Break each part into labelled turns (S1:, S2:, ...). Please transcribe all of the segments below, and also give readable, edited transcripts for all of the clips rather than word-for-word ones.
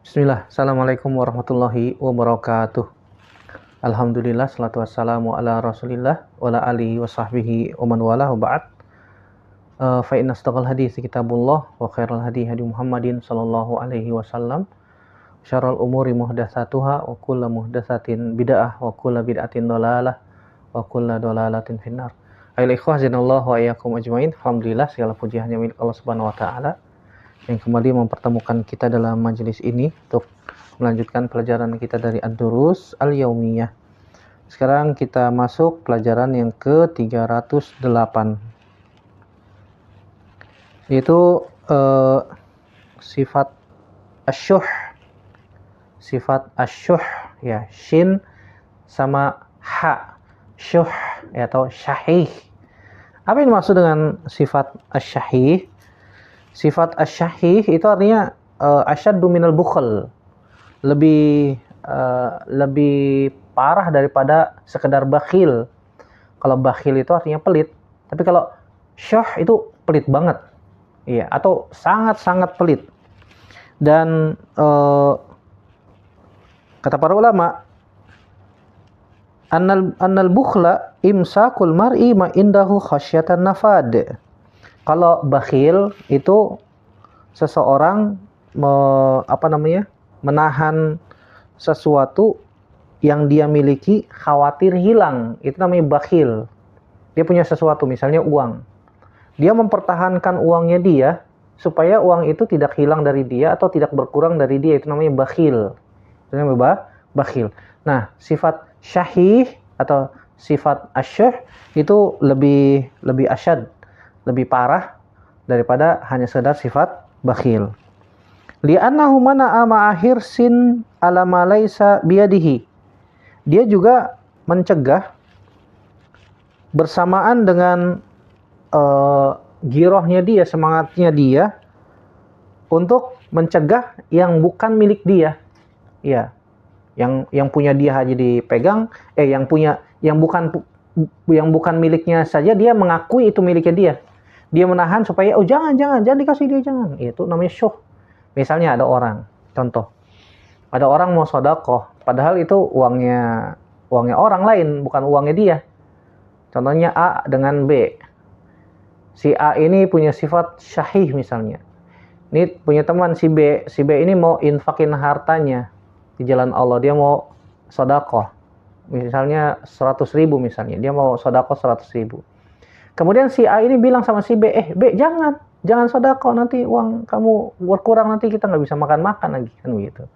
S1: Bismillah, Assalamualaikum warahmatullahi wabarakatuh. Alhamdulillah, salatu wassalamu ala rasulillah wa ala alihi wa sahbihi wa man wala wa ba'd. Fa inna astaqal hadisi kitabullah wa khairal hadi hadi Muhammadin sallallahu alaihi wasallam. Syarrul umuri muhdatsatuha wa kullu muhdatsatin bid'ah wa kullu bid'atin dhalalah wa kullu dhalalatin finnar. Ayolah ikhwah zinallahu wa iyyakum ajmain. Alhamdulillah, segala puji hanya milik Allah Subhanahu wa taala yang kembali mempertemukan kita dalam majelis ini untuk melanjutkan pelajaran kita dari Ad-Durus Al-Yaumiyah. Sekarang kita masuk pelajaran yang ke-308, yaitu sifat asyuh. Sifat asyuh, ya, shin sama ha, syuh, ya, atau syahih. Apa yang dimaksud dengan sifat asyahih? Sifat asyahih itu artinya asyaddu minal bukhl, lebih parah daripada sekedar bakhil. Kalau bakhil itu artinya pelit, tapi kalau syuh itu pelit banget, iya, atau sangat-sangat pelit. Dan kata para ulama, annal bukhla imsakul mar'i ma indahu khasyatan nafad. Kalau bakhil itu seseorang menahan sesuatu yang dia miliki khawatir hilang. Itu namanya bakhil. Dia punya sesuatu, misalnya uang. Dia mempertahankan uangnya dia supaya uang itu tidak hilang dari dia atau tidak berkurang dari dia. Itu namanya bakhil. Itu namanya bakhil. Nah, sifat syahih atau sifat asyuh itu lebih asyad, lebih parah daripada hanya sekedar sifat bakhil. Li'annahu mana'a ma'ahir sin ala ma laisa biyadihi. Dia juga mencegah bersamaan dengan girohnya dia, semangatnya dia untuk mencegah yang bukan milik dia. Ya. Yang punya dia aja dipegang, yang bukan miliknya saja dia mengakui itu miliknya dia. Dia menahan supaya jangan dikasih dia, jangan. Itu namanya syuh. Misalnya ada orang, contoh. Ada orang mau sedekah, padahal itu uangnya orang lain, bukan uangnya dia. Contohnya A dengan B. Si A ini punya sifat syahih misalnya. Ini punya teman si B ini mau infakin hartanya di jalan Allah, dia mau sedekah. Misalnya 100.000 misalnya, dia mau sedekah 100.000. Kemudian si A ini bilang sama si B, B jangan sedekah, nanti uang kamu berkurang, nanti kita nggak bisa makan lagi, kan begitu.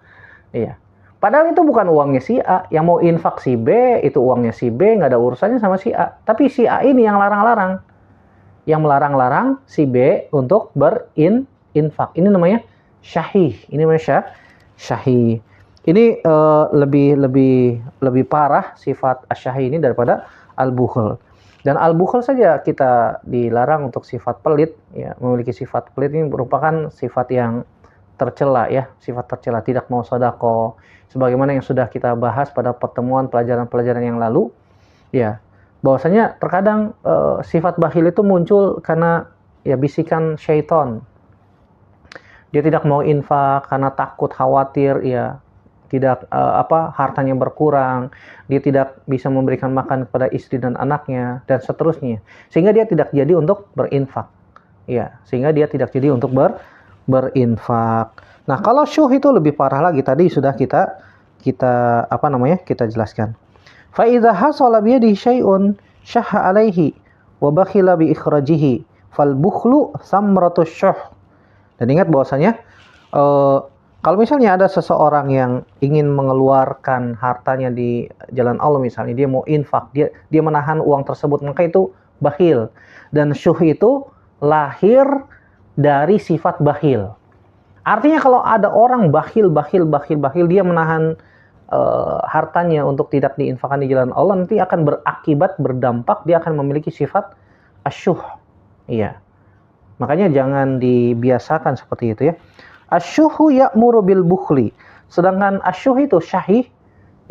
S1: Iya. Padahal itu bukan uangnya si A, yang mau infak si B, itu uangnya si B, nggak ada urusannya sama si A. Tapi si A ini yang melarang si B untuk berinfak. Ini namanya syahih. Ini namanya syahih. Ini lebih parah sifat asyahih ini daripada al-bukhl. Dan al-bukhl saja kita dilarang untuk sifat pelit, ya. Memiliki sifat pelit ini merupakan sifat yang tercela, ya, sifat tercela, tidak mau sedekah, sebagaimana yang sudah kita bahas pada pertemuan pelajaran-pelajaran yang lalu, ya, bahwasanya terkadang sifat bakhil itu muncul karena, ya, bisikan syaitan. Dia tidak mau infak karena takut, khawatir, ya, tidak hartanya berkurang, dia tidak bisa memberikan makan kepada istri dan anaknya, dan seterusnya, sehingga dia tidak jadi untuk berinfak, ya, berinfak. Nah, kalau syuh itu lebih parah lagi, tadi sudah kita jelaskan. Fa idza hasala bi yadihi syai'un syahha alaihi wa bakhila bi ikhrajihi fal bukhlu samratus syuh. Dan ingat bahwasanya kalau misalnya ada seseorang yang ingin mengeluarkan hartanya di jalan Allah, misalnya dia mau infak, dia menahan uang tersebut, maka itu bakhil. Dan syuh itu lahir dari sifat bakhil. Artinya kalau ada orang bakhil, dia menahan hartanya untuk tidak diinfakkan di jalan Allah, nanti akan berakibat, berdampak, dia akan memiliki sifat asyuh. Iya. Makanya jangan dibiasakan seperti itu, ya. Asyuhu ya'muru bil bukhli. Sedangkan asyuh itu syahih,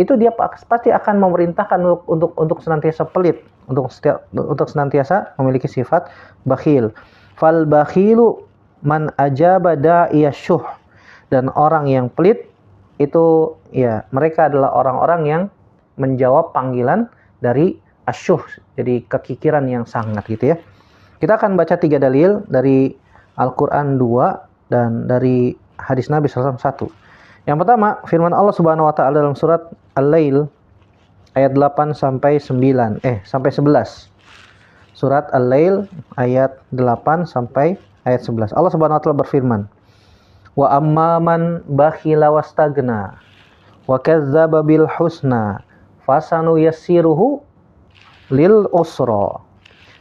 S1: itu dia pasti akan memerintahkan untuk senantiasa pelit, untuk senantiasa memiliki sifat bakhil. Fal bakhilu man ajaba da'iyasyuh. Dan orang yang pelit itu ya mereka adalah orang-orang yang menjawab panggilan dari asyuh, jadi kekikiran yang sangat gitu ya. Kita akan baca 3 dalil dari Al-Quran 2 dan dari hadis Nabi SAW 1. Yang pertama, firman Allah Subhanahu wa taala dalam surat Al-Lail ayat 8 sampai 11. Surat Al-Lail ayat 8 sampai ayat 11. Allah Subhanahu wa taala berfirman, "Wa amman bakhila wastagna wa kadzdzaba bil husna fasanu yassiruhu lil usra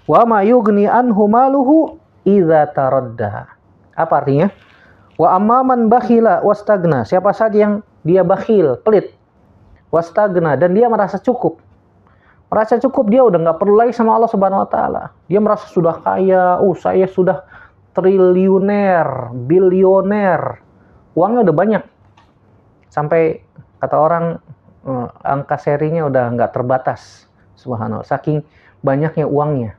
S1: wa ma yughni anhu maluhu idza taradda." Apa artinya? Wa amman bakhila wastagna, siapa saja yang dia bakhil, pelit, wastagna, dan dia merasa cukup. Merasa cukup, dia udah nggak perlu lagi sama Allah Subhanahu wa taala. Dia merasa sudah kaya, saya sudah triliuner, bilioner. Uangnya udah banyak. Sampai kata orang angka serinya udah nggak terbatas. Subhanallah, saking banyaknya uangnya.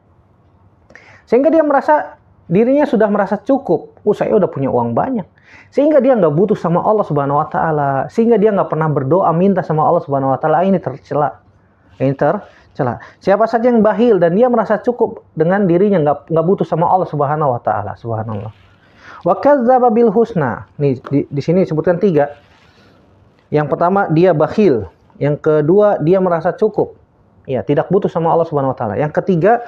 S1: Sehingga dia merasa dirinya sudah merasa cukup. Saya udah punya uang banyak. Sehingga dia nggak butuh sama Allah Subhanahu wa taala. Sehingga dia nggak pernah berdoa minta sama Allah Subhanahu wa taala. Ini tercela. Ini tercela. Siapa saja yang bakhil dan dia merasa cukup dengan dirinya, nggak butuh sama Allah Subhanahu wa taala. Subhanallah. Wa kadzdzaba bil husna. Nih di sini disebutkan 3. Yang pertama dia bakhil. Yang kedua dia merasa cukup. Ya, tidak butuh sama Allah Subhanahu wa taala. Yang ketiga,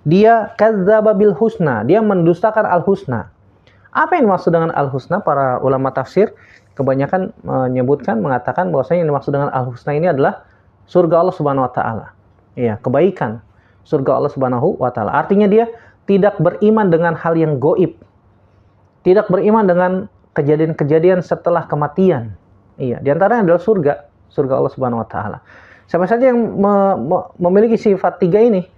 S1: dia kadzdzaba bil husna, dia mendustakan al-husna. Apa yang dimaksud dengan al-husna? Para ulama tafsir kebanyakan mengatakan bahwasanya yang dimaksud dengan al-husna ini adalah surga Allah Subhanahu wa taala. Ya, kebaikan surga Allah Subhanahu wa taala. Artinya dia tidak beriman dengan hal yang gaib. Tidak beriman dengan kejadian-kejadian setelah kematian. Iya, di antaranya adalah surga Allah Subhanahu wa taala. Siapa saja yang memiliki sifat 3 ini,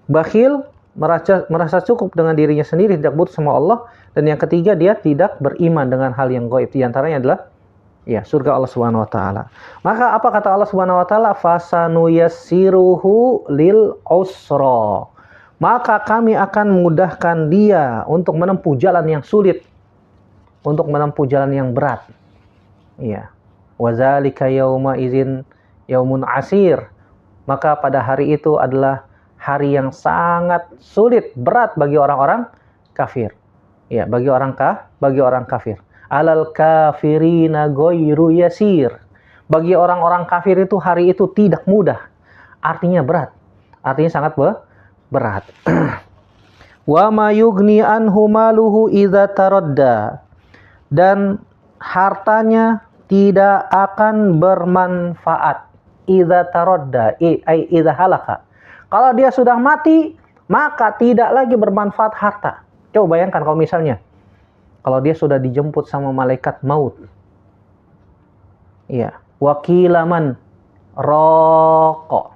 S1: bakhil, merasa cukup dengan dirinya sendiri, tidak butuh sama Allah, dan yang ketiga dia tidak beriman dengan hal yang gaib. Di antaranya adalah ya surga Allah Subhanahu wa taala. Maka apa kata Allah Subhanahu wa taala? Fasanu yassiruhu lil usra. Maka kami akan memudahkan dia untuk menempuh jalan yang sulit, untuk menempuh jalan yang berat. Iya. Wa dzalika yauma idzin yaumun asir. Maka pada hari itu adalah hari yang sangat sulit, berat bagi orang-orang kafir. Ya, bagi orang kafir. Alal kafirina ghairu yasir. Bagi orang-orang kafir itu hari itu tidak mudah. Artinya berat. Artinya sangat berat. Wa ma yughni anhu maluhu idza taradda. Dan hartanya tidak akan bermanfaat idza taradda, ai idza halaka. Kalau dia sudah mati, maka tidak lagi bermanfaat harta. Coba bayangkan kalau misalnya kalau dia sudah dijemput sama malaikat maut. Iya, wakilaman roko.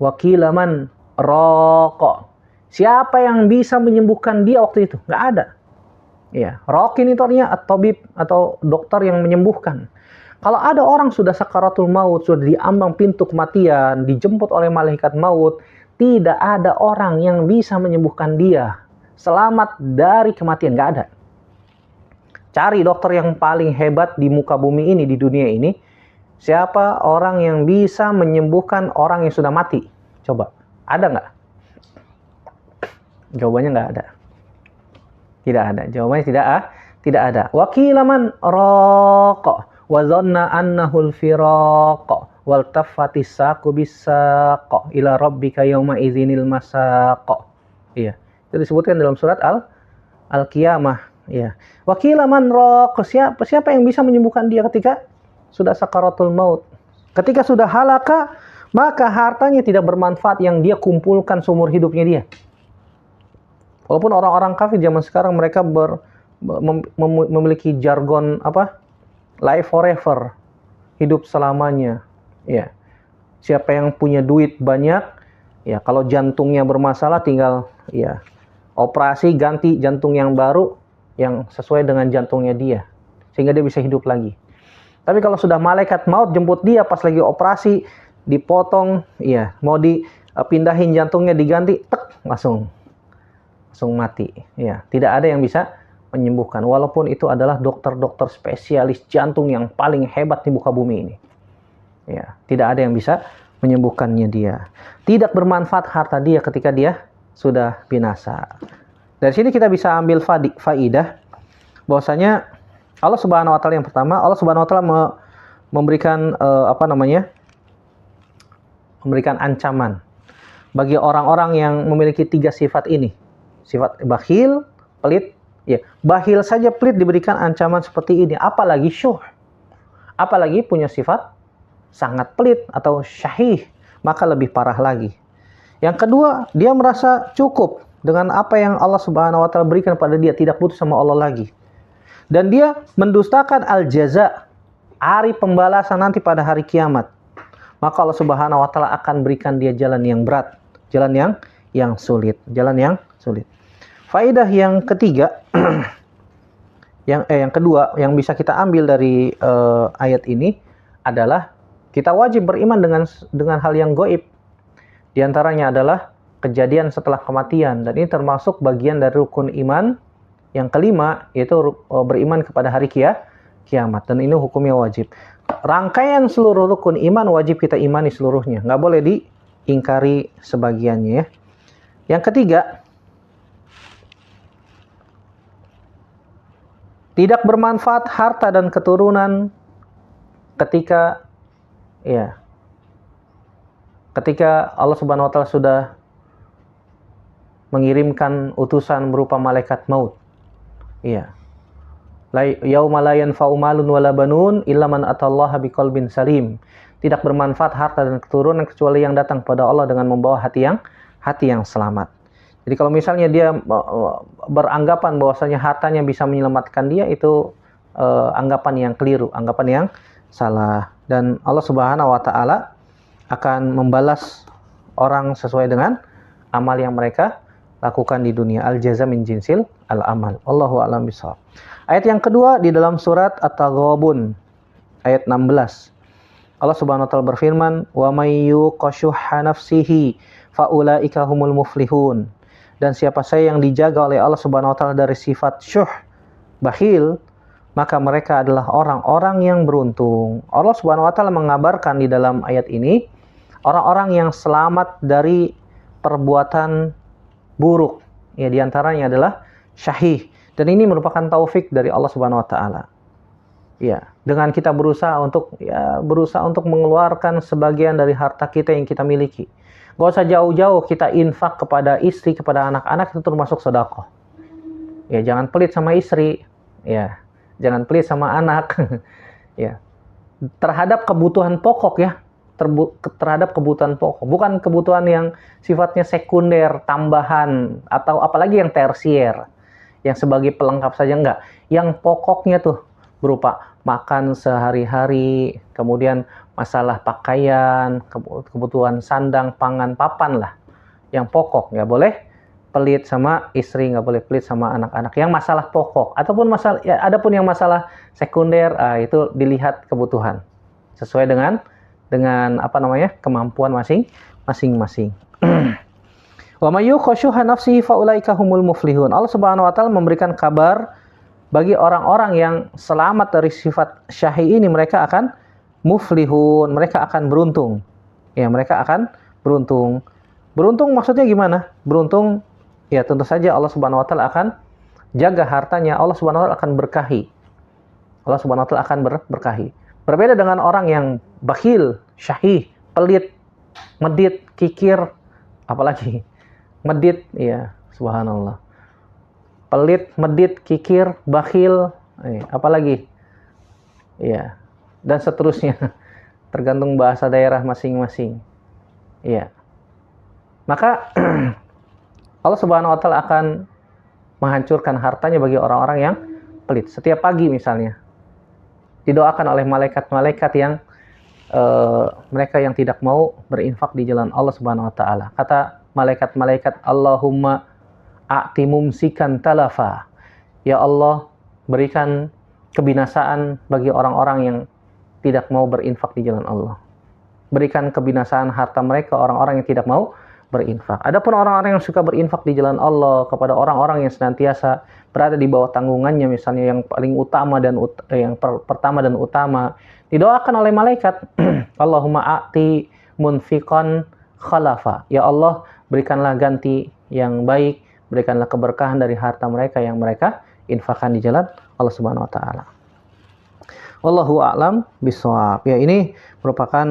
S1: Wakilaman roko. Siapa yang bisa menyembuhkan dia waktu itu? Nggak ada. Iya, rokin itu artinya at-tabib atau dokter yang menyembuhkan. Kalau ada orang sudah sakaratul maut, sudah diambang pintu kematian, dijemput oleh malaikat maut, tidak ada orang yang bisa menyembuhkan dia. Selamat dari kematian, nggak ada. Cari dokter yang paling hebat di muka bumi ini, di dunia ini. Siapa orang yang bisa menyembuhkan orang yang sudah mati? Coba, ada nggak? Jawabannya nggak ada. Tidak ada. Jawabannya tidak ada. Wakilaman roko. Wa dhanna annahu al-firaq wal taffatis saqu bis-saq ila rabbika yauma idzinil masaq. Iya, itu disebutkan dalam surat Al-Qiyamah, ya. Wakila man raq, siapa yang bisa menyembuhkan dia ketika sudah sakaratul maut. Ketika sudah halaka, maka hartanya tidak bermanfaat yang dia kumpulkan seumur hidupnya dia. Walaupun orang-orang kafir zaman sekarang mereka memiliki jargon apa? Life forever, hidup selamanya. Ya, siapa yang punya duit banyak, ya kalau jantungnya bermasalah tinggal ya operasi ganti jantung yang baru yang sesuai dengan jantungnya dia, sehingga dia bisa hidup lagi. Tapi kalau sudah malaikat maut jemput dia pas lagi operasi, dipotong, ya mau dipindahin jantungnya diganti, tek langsung mati. Ya, tidak ada yang bisa menyembuhkan. Walaupun itu adalah dokter-dokter spesialis jantung yang paling hebat di muka bumi ini. Ya, tidak ada yang bisa menyembuhkannya dia. Tidak bermanfaat harta dia ketika dia sudah binasa. Dari sini kita bisa ambil faidah bahwasanya Allah Subhanahu wa taala, yang pertama, Allah Subhanahu wa taala memberikan memberikan ancaman bagi orang-orang yang memiliki 3 sifat ini. Sifat bakhil, pelit, ya. Bakhil saja pelit diberikan ancaman seperti ini, apalagi syuh. Apalagi punya sifat sangat pelit atau syahih, maka lebih parah lagi. Yang kedua, dia merasa cukup dengan apa yang Allah Subhanahu wa taala berikan pada dia, tidak butuh sama Allah lagi. Dan dia mendustakan al-jaza, hari pembalasan nanti pada hari kiamat. Maka Allah Subhanahu wa taala akan berikan dia jalan yang berat, jalan yang sulit, jalan yang sulit. Faidah yang ketiga yang kedua yang bisa kita ambil dari ayat ini adalah kita wajib beriman dengan hal yang gaib. Di antaranya adalah kejadian setelah kematian, dan ini termasuk bagian dari rukun iman yang kelima, yaitu beriman kepada hari kiamat, dan ini hukumnya wajib. Rangkaian seluruh rukun iman wajib kita imani seluruhnya, nggak boleh diingkari sebagiannya ya. Yang ketiga, tidak bermanfaat harta dan keturunan ketika Allah Subhanahu wa taala sudah mengirimkan utusan berupa malaikat maut. Iya. Yauma la yanfa'u malun wala banun illa man atallaha biqalbin salim. Tidak bermanfaat harta dan keturunan kecuali yang datang pada Allah dengan membawa hati yang selamat. Jadi kalau misalnya dia beranggapan bahwasanya hartanya bisa menyelamatkan dia, itu anggapan yang keliru, anggapan yang salah. Dan Allah Subhanahu wa taala akan membalas orang sesuai dengan amal yang mereka lakukan di dunia. Al-jaza min jinsil al-amal. Allahu a'lam bishawab. Ayat yang kedua di dalam surat At-Taghabun ayat 16. Allah Subhanahu wa taala berfirman, "Wa may yuqashuha nafsihi faulaika humul muflihun." Dan siapa saja yang dijaga oleh Allah Subhanahu wa taala dari sifat syuh, bakhil, maka mereka adalah orang-orang yang beruntung. Allah Subhanahu wa taala mengabarkan di dalam ayat ini orang-orang yang selamat dari perbuatan buruk. Ya, di antaranya adalah syahih. Dan ini merupakan taufik dari Allah Subhanahu wa taala. Ya, dengan kita berusaha untuk mengeluarkan sebagian dari harta kita yang kita miliki. Gak usah jauh-jauh kita infak kepada istri, kepada anak-anak, itu termasuk sedekah. Ya, jangan pelit sama istri. Ya, jangan pelit sama anak. Ya. Terhadap kebutuhan pokok ya. Terhadap kebutuhan pokok, bukan kebutuhan yang sifatnya sekunder, tambahan, atau apalagi yang tersier, yang sebagai pelengkap saja, enggak. Yang pokoknya tuh berupa makan sehari-hari, kemudian masalah pakaian, kebutuhan sandang, pangan, papan lah. Yang pokok, nggak boleh pelit sama istri, nggak boleh pelit sama anak-anak. Yang masalah pokok, ataupun masalah, ya, adapun yang masalah sekunder, itu dilihat kebutuhan sesuai dengan kemampuan masing-masing. Wa may yuqashuha nafsihi faulaika humul muflihun. Allah Subhanahu wa taala memberikan kabar bagi orang-orang yang selamat dari sifat syahih ini, mereka akan muflihun, mereka akan beruntung. Ya, mereka akan beruntung. Beruntung maksudnya gimana? Beruntung ya tentu saja Allah Subhanahu wa taala akan jaga hartanya, Allah Subhanahu wa taala akan berkahi. Allah Subhanahu wa taala akan berkahi. Berbeda dengan orang yang bakhil, syahih, pelit, medit, kikir, apalagi medit, ya subhanallah. Pelit, medit, kikir, bakhil, apalagi, ya, dan seterusnya. Tergantung bahasa daerah masing-masing. Ya. Maka Allah Subhanahu wa taala akan menghancurkan hartanya bagi orang-orang yang pelit. Setiap pagi misalnya didoakan oleh malaikat-malaikat yang mereka yang tidak mau berinfak di jalan Allah Subhanahu wa taala. Kata malaikat-malaikat, Allahumma a'ti mumsikan talafa. Ya Allah, berikan kebinasaan bagi orang-orang yang tidak mau berinfak di jalan Allah. Berikan kebinasaan harta mereka orang-orang yang tidak mau berinfak. Adapun orang-orang yang suka berinfak di jalan Allah kepada orang-orang yang senantiasa berada di bawah tanggungannya, misalnya yang paling utama dan pertama dan utama, didoakan oleh malaikat, Allahumma a'ti munfiqan khalafa. Ya Allah, berikanlah ganti yang baik, berikanlah keberkahan dari harta mereka yang mereka infakkan di jalan Allah Subhanahu wa taala. Wallahu a'lam bishawab. Ya, ini merupakan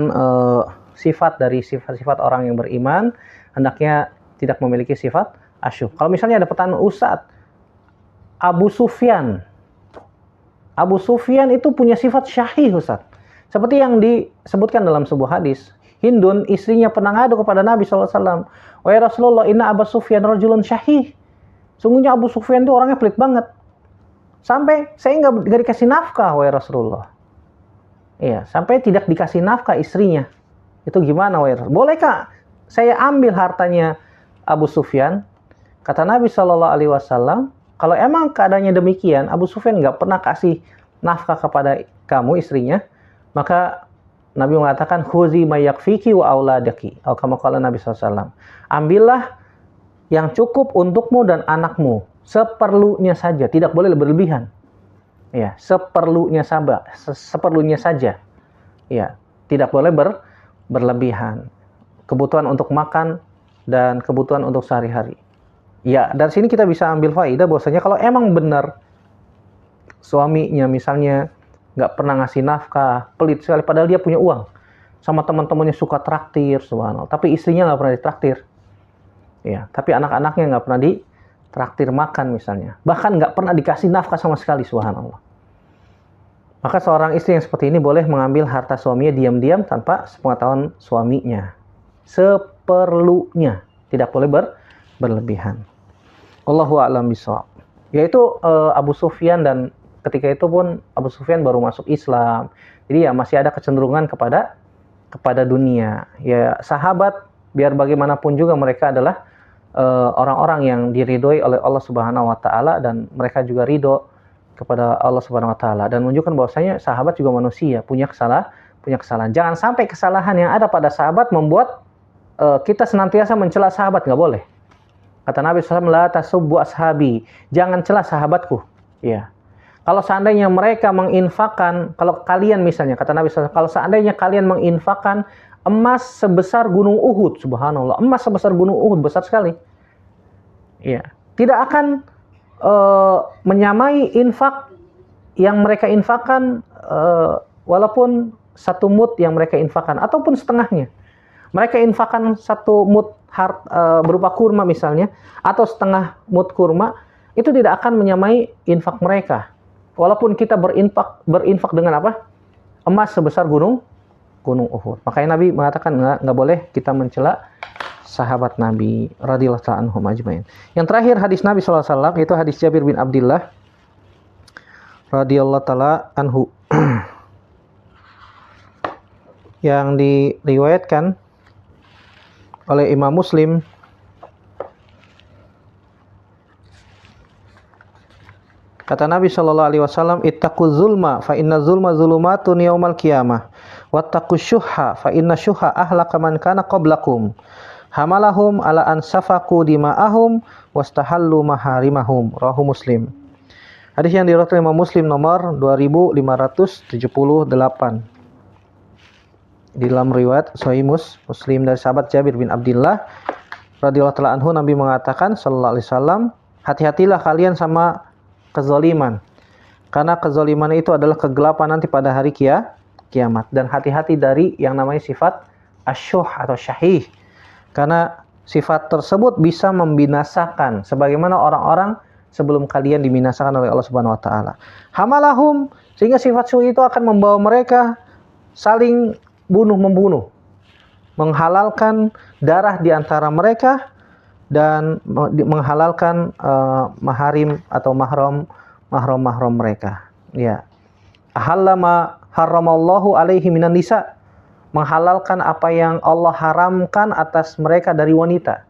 S1: sifat dari sifat-sifat orang yang beriman, hendaknya tidak memiliki sifat asyuh. Kalau misalnya ada pertanyaan, Ustadz, Abu Sufyan itu punya sifat syahih, Ustadz. Seperti yang disebutkan dalam sebuah hadis, Hindun, istrinya pernah ngadu kepada Nabi SAW, wahai Rasulullah, inna Abu Sufyan rajulun syahih. Sungguhnya Abu Sufyan itu orangnya pelit banget. Sampai saya nggak dikasih nafkah, wahai Rasulullah. Iya, sampai tidak dikasih nafkah istrinya. Itu gimana, wahai Rasulullah? Bolehkah saya ambil hartanya Abu Sufyan? Kata Nabi SAW, kalau emang keadaannya demikian, Abu Sufyan nggak pernah kasih nafkah kepada kamu, istrinya, maka Nabi mengatakan, khuzi ma yakfiki wa auladaki. Atau kama qala Nabi SAW. Ambillah yang cukup untukmu dan anakmu. Seperlunya saja, tidak boleh berlebihan. Ya, seperlunya saja. Ya, tidak boleh berlebihan. Kebutuhan untuk makan dan kebutuhan untuk sehari-hari. Ya, dari sini kita bisa ambil faidah bahwasanya kalau emang benar suaminya misalnya nggak pernah ngasih nafkah, pelit sekali, padahal dia punya uang, sama teman-temannya suka traktir, subhanallah, tapi istrinya nggak pernah ditraktir. Ya, tapi anak-anaknya nggak pernah ditraktir makan misalnya, bahkan nggak pernah dikasih nafkah sama sekali, subhanallah. Maka seorang istri yang seperti ini boleh mengambil harta suaminya diam-diam tanpa sepengetahuan suaminya. Seperlunya, tidak boleh berlebihan. Allahu a'lam bishawab. Yaitu Abu Sufyan, dan ketika itu pun Abu Sufyan baru masuk Islam. Jadi ya masih ada kecenderungan kepada dunia. Ya, sahabat biar bagaimanapun juga mereka adalah orang-orang yang diridhoi oleh Allah Subhanahu wa taala, dan mereka juga ridho kepada Allah Subhanahu wa taala, dan menunjukkan bahwasanya sahabat juga manusia, punya kesalahan. Jangan sampai kesalahan yang ada pada sahabat membuat kita senantiasa mencela sahabat, nggak boleh. Kata Nabi SAW, la tasubbu ashabi, jangan celah sahabatku. Ya. Kalau seandainya mereka menginfakkan, kalau kalian misalnya, kata Nabi SAW, kalau seandainya kalian menginfakkan emas sebesar gunung Uhud, subhanallah, emas sebesar gunung Uhud, besar sekali. Ya. Tidak akan menyamai infak yang mereka infakkan, walaupun satu mud yang mereka infakkan, ataupun setengahnya. Mereka infakkan satu mud berupa kurma misalnya, atau setengah mud kurma, itu tidak akan menyamai infak mereka. Walaupun kita berinfak dengan apa? Emas sebesar gunung Uhud. Makanya Nabi mengatakan nggak boleh kita mencela sahabat Nabi radhiyallahu ta'ala anhum ajmain. Yang terakhir hadis Nabi SAW, itu hadis Jabir bin Abdullah radhiyallahu ta'ala anhu yang diriwayatkan oleh Imam Muslim Kata Nabi sallallahu alaihi wasallam, "Ittaquz zulma fa inna zulma zulumatun yaumal qiyamah. Wattaqus syuhha fa inna syuhha ahlaka man kana qablakum. Hamalahum ala an safaku dima'ahum wastahallu maharimahum." Rawahu Muslim. Hadis yang diriwayatkan Imam Muslim nomor 2578. Di dalam riwayat Sahih Muslim dari sahabat Jabir bin Abdullah radhiyallahu ta'ala anhu, Nabi mengatakan sallallahu alaihi wasallam, hati-hatilah kalian sama kezaliman, karena kezaliman itu adalah kegelapan nanti pada hari kiamat. Dan hati-hati dari yang namanya sifat asyuh atau syahih, karena sifat tersebut bisa membinasakan sebagaimana orang-orang sebelum kalian dibinasakan oleh Allah Subhanahu wa taala. Hamalahum, sehingga sifat syuh itu akan membawa mereka saling membunuh, menghalalkan darah di antara mereka, dan menghalalkan maharim atau mahram mereka. Ya. Ahalla ma haramallahu alaihi minan nisa, menghalalkan apa yang Allah haramkan atas mereka dari wanita.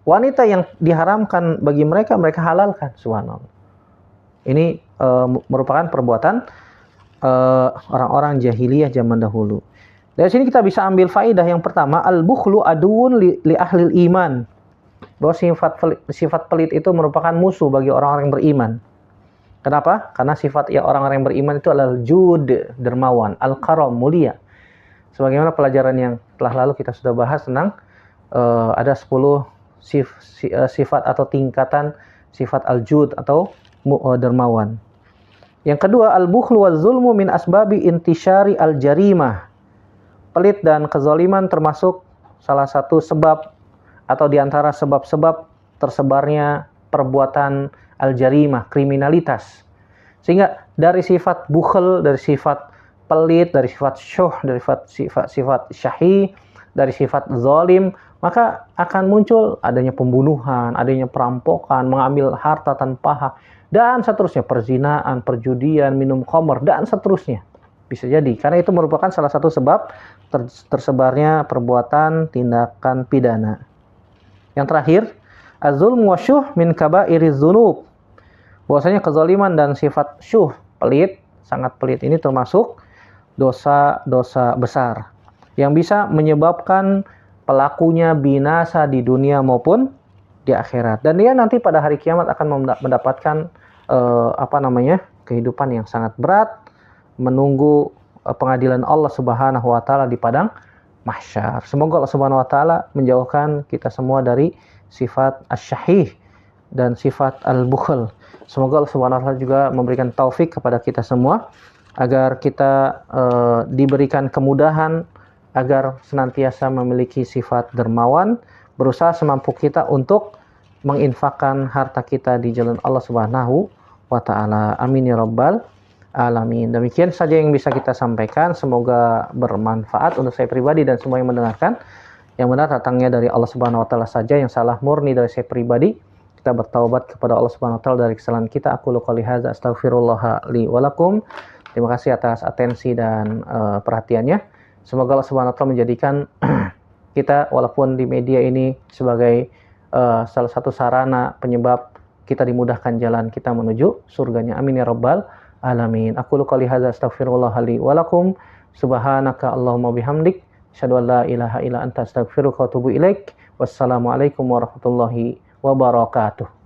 S1: Wanita yang diharamkan bagi mereka, mereka halalkan, subhanallah. Ini merupakan perbuatan orang-orang jahiliyah zaman dahulu. Dari sini kita bisa ambil faidah yang pertama, al-bukhlu aduun li ahlil iman. Bahwa sifat pelit itu merupakan musuh bagi orang-orang yang beriman. Kenapa? Karena sifat ya orang-orang yang beriman itu adalah jud, dermawan, al-karam, mulia. Sebagaimana pelajaran yang telah lalu kita sudah bahas tentang ada 10 sifat atau tingkatan sifat al-jud atau dermawan. Yang kedua, al-bukhlu wa zulmu min asbabi intisyari al-jarimah. Pelit dan kezaliman termasuk salah satu sebab atau diantara sebab-sebab tersebarnya perbuatan al-jarimah, kriminalitas. Sehingga dari sifat bukhl, dari sifat pelit, dari sifat syuh, dari sifat syahih, dari sifat zalim, maka akan muncul adanya pembunuhan, adanya perampokan, mengambil harta tanpa hak, dan seterusnya, perzinaan, perjudian, minum khamr, dan seterusnya. Bisa jadi, karena itu merupakan salah satu sebab tersebarnya perbuatan tindakan pidana. Yang terakhir, az-zulm wa syuh min kabairiz dzunub. Bahwasanya kezaliman dan sifat syuh, pelit, sangat pelit ini termasuk dosa-dosa besar yang bisa menyebabkan pelakunya binasa di dunia maupun di akhirat. Dan dia nanti pada hari kiamat akan mendapatkan kehidupan yang sangat berat, menunggu pengadilan Allah Subhanahu wa taala di padang mahsyar. Semoga Allah Subhanahu wa taala menjauhkan kita semua dari sifat asy-syahih dan sifat al-bukhl. Semoga Allah Subhanahu wa taala juga memberikan taufik kepada kita semua agar kita diberikan kemudahan agar senantiasa memiliki sifat dermawan, berusaha semampu kita untuk menginfakkan harta kita di jalan Allah Subhanahu wa taala. Amin ya rabbal alamin. Demikian saja yang bisa kita sampaikan. Semoga bermanfaat untuk saya pribadi dan semua yang mendengarkan. Yang benar datangnya dari Allah Subhanahu wa taala saja, yang salah murni dari saya pribadi. Kita bertaubat kepada Allah Subhanahu wa taala dari kesalahan kita. Aku qouli hadza astaghfirullah li wa lakum. Terima kasih atas atensi dan perhatiannya. Semoga Allah Subhanahu wa taala menjadikan kita walaupun di media ini sebagai salah satu sarana penyebab kita dimudahkan jalan kita menuju surganya. Amin ya rabbal alamin. Aku qouli hadza astaghfirullah li wa lakum. Subhanaka Allahumma bihamdik, asyhadu an la ilaha illa anta astaghfiruka wa atubu ilaik. Wassalamualaikum warahmatullahi wabarakatuh.